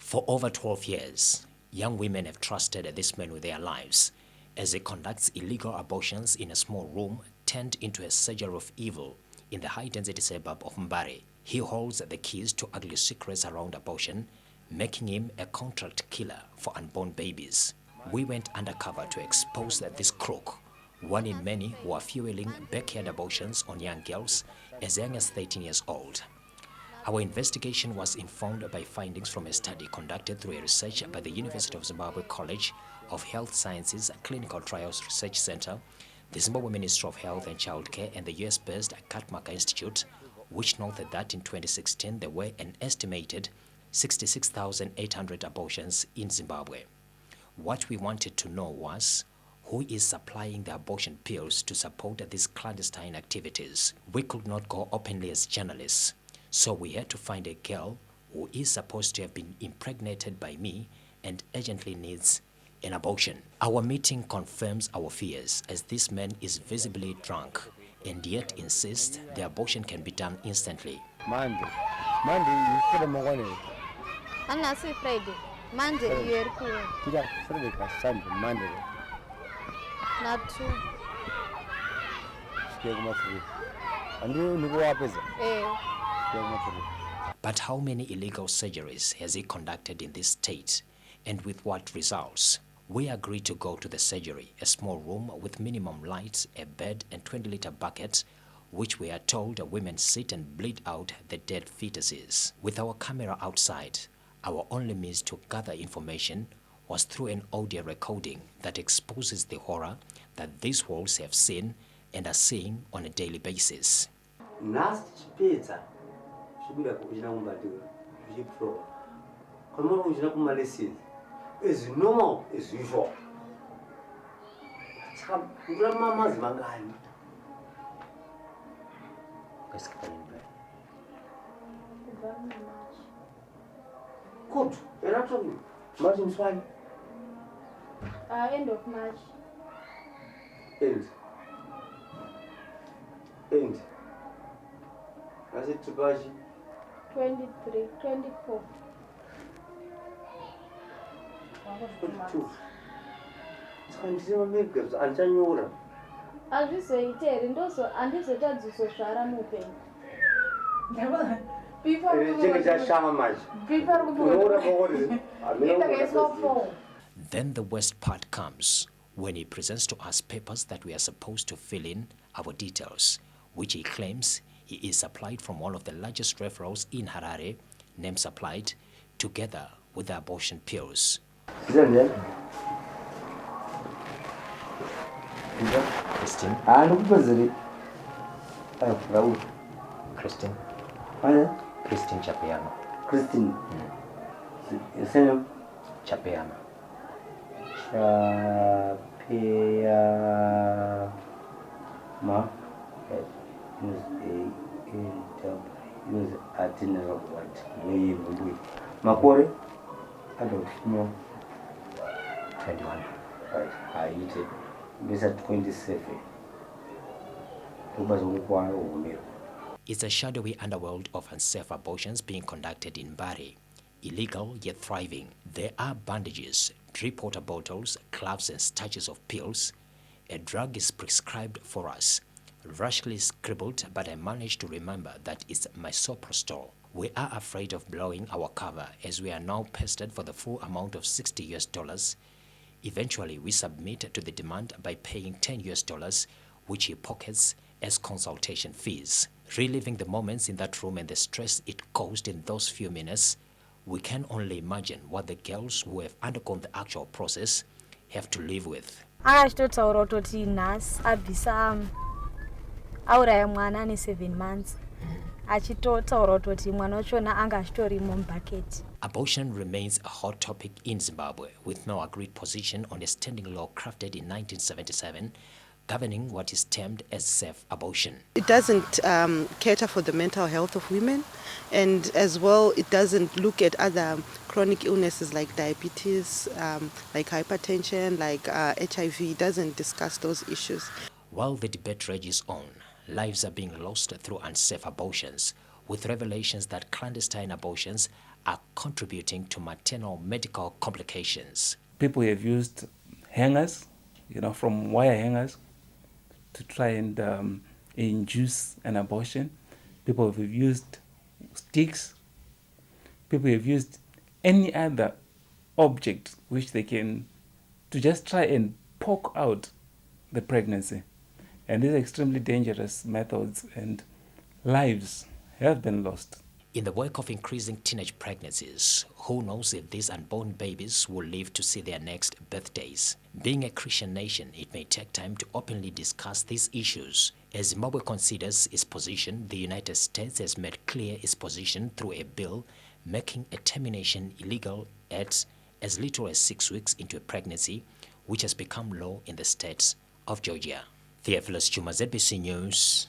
For over 12 years, young women have trusted this man with their lives as he conducts illegal abortions in a small room turned into a surgery of evil in the high-density suburb of Mbare. He holds the keys to ugly secrets around abortion, making him a contract killer for unborn babies. We went undercover to expose this crook, one in many who are fueling backyard abortions on young girls as young as 13 years old. Our investigation was informed by findings from a study conducted through a research by the University of Zimbabwe College of Health Sciences Clinical Trials Research Center, the Zimbabwe Ministry of Health and Childcare, and the US-based Katmaka Institute, which noted that in 2016 there were an estimated 66,800 abortions in Zimbabwe. What we wanted to know was who is supplying the abortion pills to support these clandestine activities. We could not go openly as journalists, so we had to find a girl who is supposed to have been impregnated by me and urgently needs an abortion. Our meeting confirms our fears, as this man is visibly drunk and yet insists the abortion can be done instantly. Monday, you said Monday. And I say Friday. Monday, you are cool. Friday, Sunday, Monday. Not true. And you go up with it. But how many illegal surgeries has he conducted in this state, and with what results? We agreed to go to the surgery, a small room with minimum lights, a bed and 20-liter bucket, which we are told women sit and bleed out the dead fetuses. With our camera outside, our only means to gather information was through an audio recording that exposes the horror that these walls have seen and are seeing on a daily basis. Is normal as usual. Grandmama's mangani. Good. You're not talking. March in Swahili. End of March. End. As it to Baji? 23, 24. 22. Antanyura. Azvizoiteri ndoso andizotadzisosvara mupenyu. Then the worst part comes, when he presents to us papers that we are supposed to fill in our details, which he claims he is supplied from one of the largest referrals in Harare, name supplied, together with the abortion pills. Christine. Christine. Christine Chapeano. Christine. Your name? Chapeano. Chapeano. Use itinerary of what? Makore? I don't know. 21. Right. I eat it. This at 27. It's a shadowy underworld of unsafe abortions being conducted in Mbare, illegal yet thriving. There are bandages, drip water bottles, gloves and starches of pills. A drug is prescribed for us, rashly scribbled, but I managed to remember that it's misoprostol. We are afraid of blowing our cover, as we are now pestered for the full amount of $60. Eventually, we submit to the demand by paying $10, which he pockets as consultation fees. Reliving the moments in that room and the stress it caused in those few minutes, we can only imagine what the girls who have undergone the actual process have to live with. Akachitotaura kuti nhasi abvisa auraya mwana ane 7 months. Achitotaura kuti mwana wachona anga achitorimo mubhaketi. Abortion remains a hot topic in Zimbabwe, with no agreed position on a standing law crafted in 1977 governing what is termed as safe abortion. It doesn't cater for the mental health of women, and as well it doesn't look at other chronic illnesses like diabetes, like hypertension, like HIV. It doesn't discuss those issues. While the debate rages on, lives are being lost through unsafe abortions, with revelations that clandestine abortions are contributing to maternal medical complications. People have used hangers, from wire hangers to try and induce an abortion. People have used sticks. People have used any other object which they can to just try and poke out the pregnancy. And these are extremely dangerous methods, and lives have been lost. In the wake of increasing teenage pregnancies, who knows if these unborn babies will live to see their next birthdays? Being a Christian nation, it may take time to openly discuss these issues. As Zimbabwe considers its position, the United States has made clear its position through a bill making a termination illegal at as little as 6 weeks into a pregnancy, which has become law in the state of Georgia. Theophilus Chuma, ZBC News,